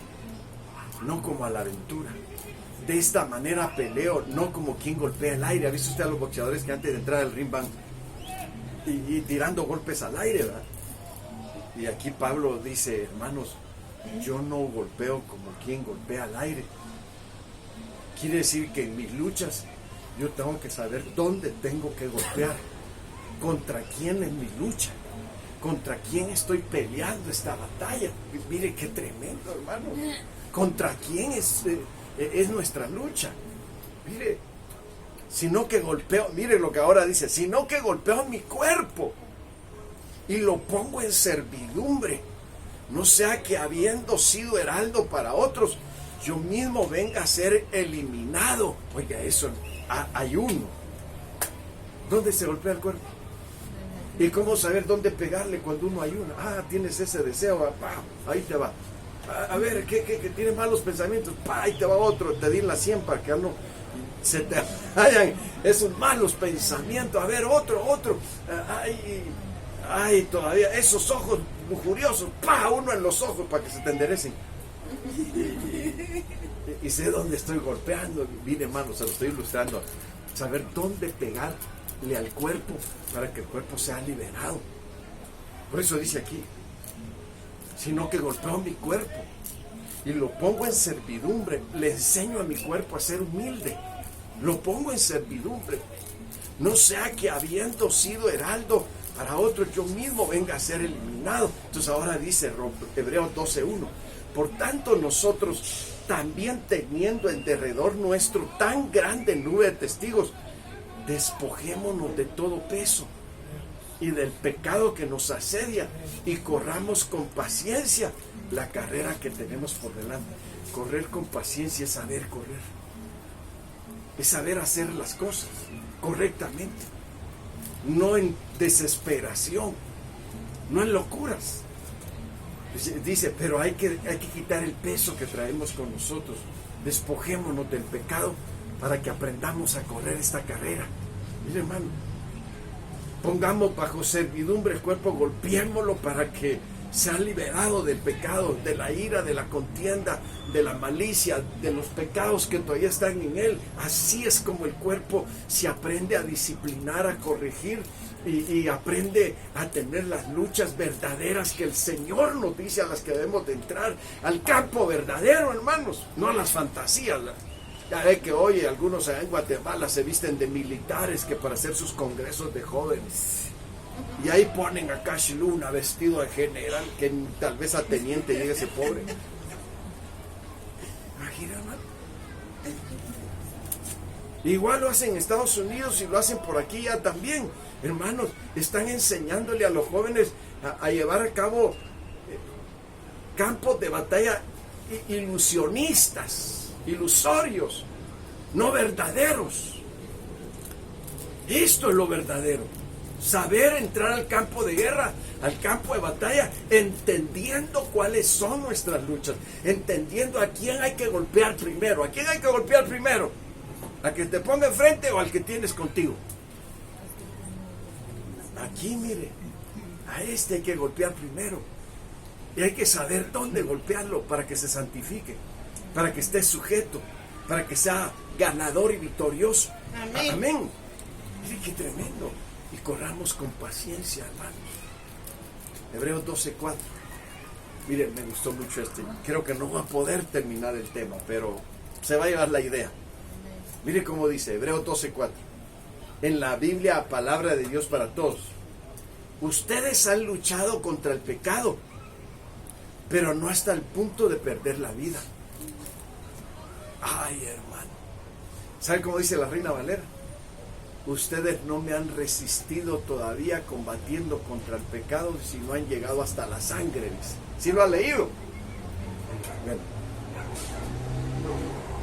No como a la aventura. De esta manera peleo, no como quien golpea el aire. ¿Ha visto usted a los boxeadores que antes de entrar al ring van y tirando golpes al aire, ¿verdad? Y aquí Pablo dice, hermanos, yo no golpeo como quien golpea al aire. Quiere decir que en mis luchas yo tengo que saber dónde tengo que golpear, contra quién es mi lucha, contra quién estoy peleando esta batalla. Mire qué tremendo, hermano. Contra quién es nuestra lucha. Mire, sino que golpeo, mire lo que ahora dice, sino que golpeo mi cuerpo y lo pongo en servidumbre, no sea que habiendo sido heraldo para otros, yo mismo venga a ser eliminado. Oiga, eso, hay uno. ¿Dónde se golpea el cuerpo? ¿Y cómo saber dónde pegarle cuando uno ayuna? Tienes ese deseo, ahí te va. A ver, ¿qué tienes malos pensamientos? Ahí te va otro, te di la 100 para que no se te vayan esos malos pensamientos. A ver, otro. Ay, todavía esos ojos lujuriosos, uno en los ojos para que se te enderecen. Y sé dónde estoy golpeando. Mire, hermano, se lo estoy ilustrando. Saber dónde pegarle al cuerpo para que el cuerpo sea liberado. Por eso dice aquí, sino que golpeo mi cuerpo y lo pongo en servidumbre. Le enseño a mi cuerpo a ser humilde, lo pongo en servidumbre, no sea que habiendo sido heraldo para otros, yo mismo venga a ser eliminado. Entonces ahora dice Hebreos 12:1, por tanto nosotros también, teniendo en derredor nuestro tan grande nube de testigos, despojémonos de todo peso y del pecado que nos asedia y corramos con paciencia la carrera que tenemos por delante. Correr con paciencia es saber correr, es saber hacer las cosas correctamente, no en desesperación, no en locuras. Dice, pero hay que quitar el peso que traemos con nosotros, despojémonos del pecado para que aprendamos a correr esta carrera. Mire, hermano, pongamos bajo servidumbre el cuerpo, golpeémoslo para que sea liberado del pecado, de la ira, de la contienda, de la malicia, de los pecados que todavía están en él. Así es como el cuerpo se aprende a disciplinar, a corregir y aprende a tener las luchas verdaderas que el Señor nos dice a las que debemos de entrar, al campo verdadero, hermanos, no a las fantasías. Ya ve que hoy algunos allá en Guatemala se visten de militares que para hacer sus congresos de jóvenes. Y ahí ponen a Cash Luna vestido de general, que tal vez a teniente llegue ese pobre. Imagina, hermano. Igual lo hacen en Estados Unidos y lo hacen por aquí ya también. Hermanos, están enseñándole a los jóvenes a llevar a cabo campos de batalla ilusionistas, ilusorios, no verdaderos. Esto es lo verdadero. Saber entrar al campo de guerra, al campo de batalla, entendiendo cuáles son nuestras luchas, entendiendo a quién hay que golpear primero. ¿A quién hay que golpear primero? ¿A que te ponga enfrente o al que tienes contigo? Aquí, mire, a este hay que golpear primero. Y hay que saber dónde golpearlo para que se santifique, para que esté sujeto, para que sea ganador y victorioso. Amén. Amén. Mire qué tremendo. Y corramos con paciencia, hermanos. Hebreos 12:4. Miren, me gustó mucho este. Creo que no va a poder terminar el tema, pero se va a llevar la idea. Mire cómo dice, Hebreos 12:4. En la Biblia, palabra de Dios para todos. Ustedes han luchado contra el pecado, pero no hasta el punto de perder la vida. Ay, hermano. ¿Sabe cómo dice la Reina Valera? Ustedes no me han resistido todavía combatiendo contra el pecado si no han llegado hasta la sangre, dice. ¿Sí lo ha leído? Bueno.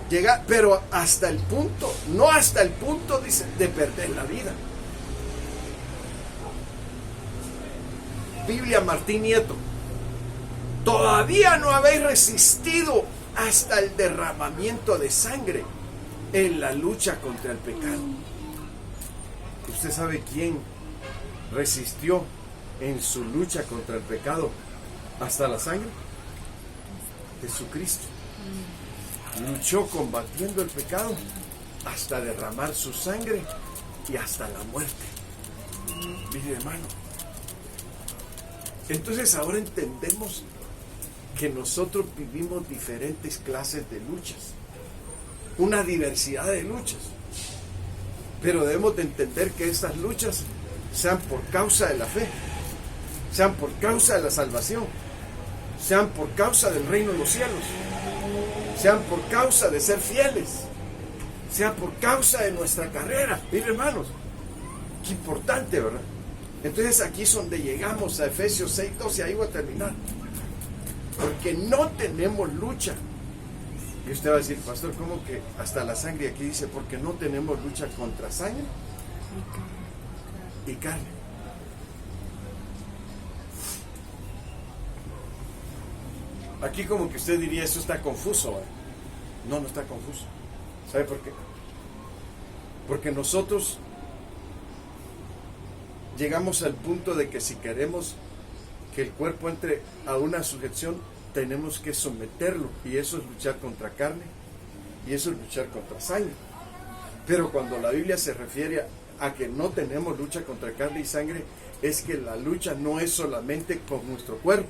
Llega, pero hasta el punto, no hasta el punto, dice, de perder la vida. Biblia Martín Nieto. Todavía no habéis resistido hasta el derramamiento de sangre en la lucha contra el pecado. ¿Usted sabe quién resistió en su lucha contra el pecado hasta la sangre? Jesucristo. Luchó combatiendo el pecado hasta derramar su sangre y hasta la muerte. Mire, hermano. Entonces ahora entendemos que nosotros vivimos diferentes clases de luchas, una diversidad de luchas, pero debemos de entender que estas luchas sean por causa de la fe, sean por causa de la salvación, sean por causa del reino de los cielos, sean por causa de ser fieles, sean por causa de nuestra carrera. Miren, hermanos, qué importante, ¿verdad? Entonces aquí es donde llegamos a Efesios 6:12, ahí voy a terminar. Porque no tenemos lucha. Y usted va a decir, pastor, ¿cómo que hasta la sangre? Aquí dice, porque no tenemos lucha contra sangre y carne. Aquí como que usted diría, eso está confuso, ¿eh? No, no está confuso. ¿Sabe por qué? Porque nosotros llegamos al punto de que si queremos que el cuerpo entre a una sujeción, tenemos que someterlo, y eso es luchar contra carne, y eso es luchar contra sangre. Pero cuando la Biblia se refiere a que no tenemos lucha contra carne y sangre, es que la lucha no es solamente con nuestro cuerpo,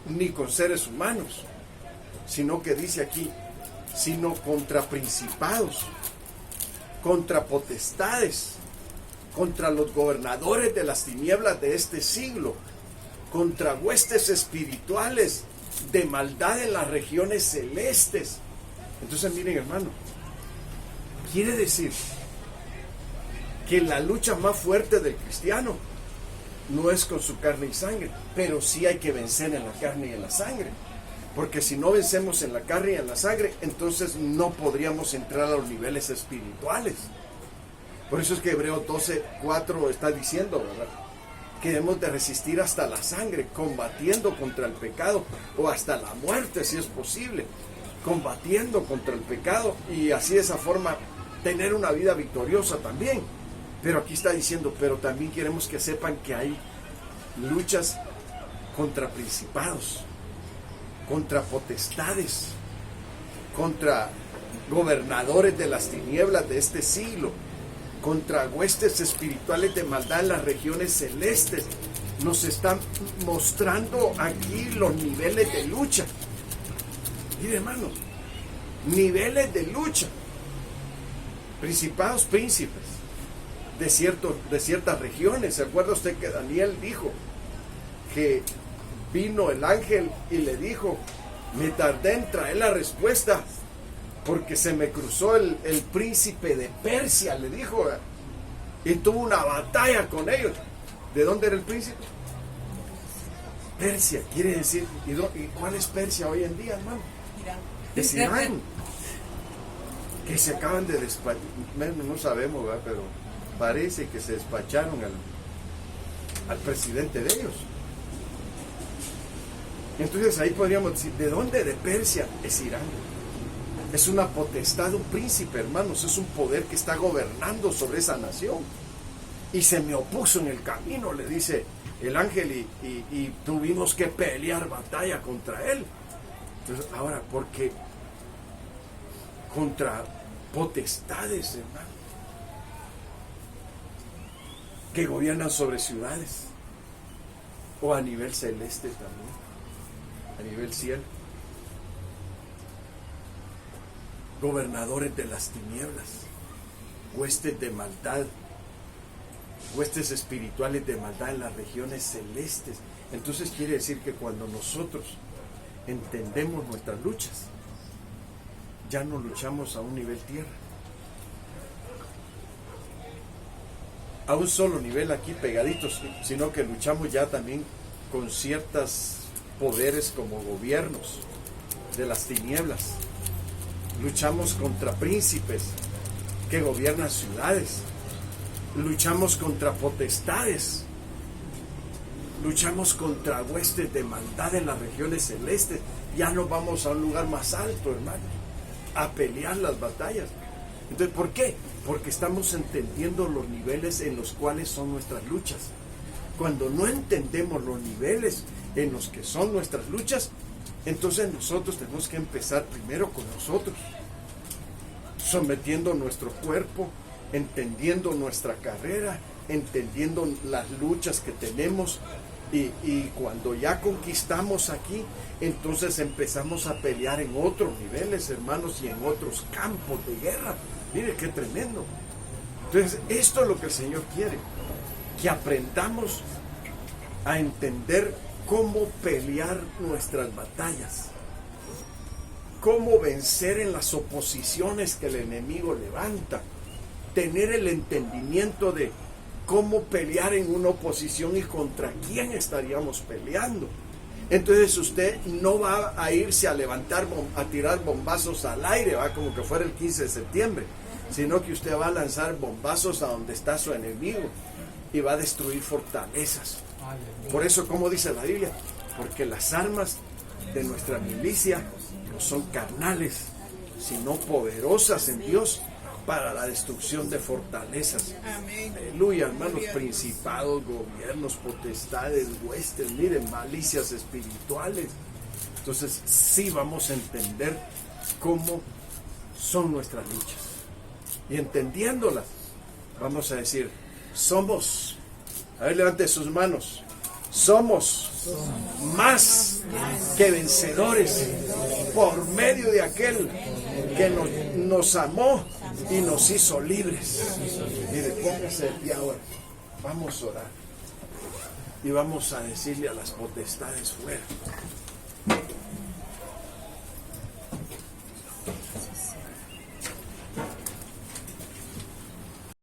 ni con seres humanos, sino que dice aquí, sino contra principados, contra potestades, contra los gobernadores de las tinieblas de este siglo, contra huestes espirituales de maldad en las regiones celestes. Entonces miren, hermano, quiere decir que la lucha más fuerte del cristiano no es con su carne y sangre, pero sí hay que vencer en la carne y en la sangre, porque si no vencemos en la carne y en la sangre, entonces no podríamos entrar a los niveles espirituales. Por eso es que Hebreos 12:4 está diciendo, ¿verdad?, que debemos de resistir hasta la sangre, combatiendo contra el pecado, o hasta la muerte si es posible, combatiendo contra el pecado, y así de esa forma tener una vida victoriosa también. Pero aquí está diciendo, pero también queremos que sepan que hay luchas contra principados, contra potestades, contra gobernadores de las tinieblas de este siglo, contra huestes espirituales de maldad en las regiones celestes. Nos están mostrando aquí los niveles de lucha. Mire, hermanos, niveles de lucha, principados, príncipes de ciertas regiones. ¿Se acuerda usted que Daniel dijo que vino el ángel y le dijo: me tardé en traer la respuesta porque se me cruzó el príncipe de Persia, le dijo, y tuvo una batalla con ellos? ¿De dónde era el príncipe? Persia, quiere decir. ¿Y cuál es Persia hoy en día, hermano? Irán. Es Irán, que se acaban de despachar, no sabemos, ¿verdad? Pero parece que se despacharon al presidente de ellos. Entonces ahí podríamos decir, ¿de dónde? De Persia. Es Irán. Es una potestad, un príncipe, hermanos, es un poder que está gobernando sobre esa nación. Y se me opuso en el camino, le dice el ángel, y tuvimos que pelear batalla contra él. Entonces, ahora, porque contra potestades, hermano, que gobiernan sobre ciudades, o a nivel celeste también, a nivel cielo, gobernadores de las tinieblas, huestes de maldad, huestes espirituales de maldad en las regiones celestes. Entonces quiere decir que cuando nosotros entendemos nuestras luchas, ya no luchamos a un nivel tierra, a un solo nivel aquí pegaditos, sino que luchamos ya también con ciertos poderes como gobiernos de las tinieblas. Luchamos contra príncipes que gobiernan ciudades. Luchamos contra potestades. Luchamos contra huestes de maldad en las regiones celestes. Ya nos vamos a un lugar más alto, hermano, a pelear las batallas. Entonces, ¿por qué? Porque estamos entendiendo los niveles en los cuales son nuestras luchas. Cuando no entendemos los niveles en los que son nuestras luchas, entonces nosotros tenemos que empezar primero con nosotros, sometiendo nuestro cuerpo, entendiendo nuestra carrera, entendiendo las luchas que tenemos, y cuando ya conquistamos aquí, entonces empezamos a pelear en otros niveles, hermanos, y en otros campos de guerra. Mire qué tremendo. Entonces, esto es lo que el Señor quiere, que aprendamos a entender cómo pelear nuestras batallas, cómo vencer en las oposiciones que el enemigo levanta, tener el entendimiento de cómo pelear en una oposición y contra quién estaríamos peleando. Entonces usted no va a irse a levantar, a tirar bombazos al aire, va como que fuera el 15 de septiembre, sino que usted va a lanzar bombazos a donde está su enemigo y va a destruir fortalezas. Por eso, como dice la Biblia, porque las armas de nuestra milicia no son carnales, sino poderosas en Dios para la destrucción de fortalezas. Amén. Aleluya, hermanos, principados, gobiernos, potestades, huestes, miren, malicias espirituales. Entonces, sí vamos a entender cómo son nuestras luchas. Y entendiéndolas, vamos a decir, somos, a ver, levante sus manos, somos más que vencedores por medio de aquel que nos amó y nos hizo libres. Mire, póngase de pie ahora. Vamos a orar. Y vamos a decirle a las potestades fuera.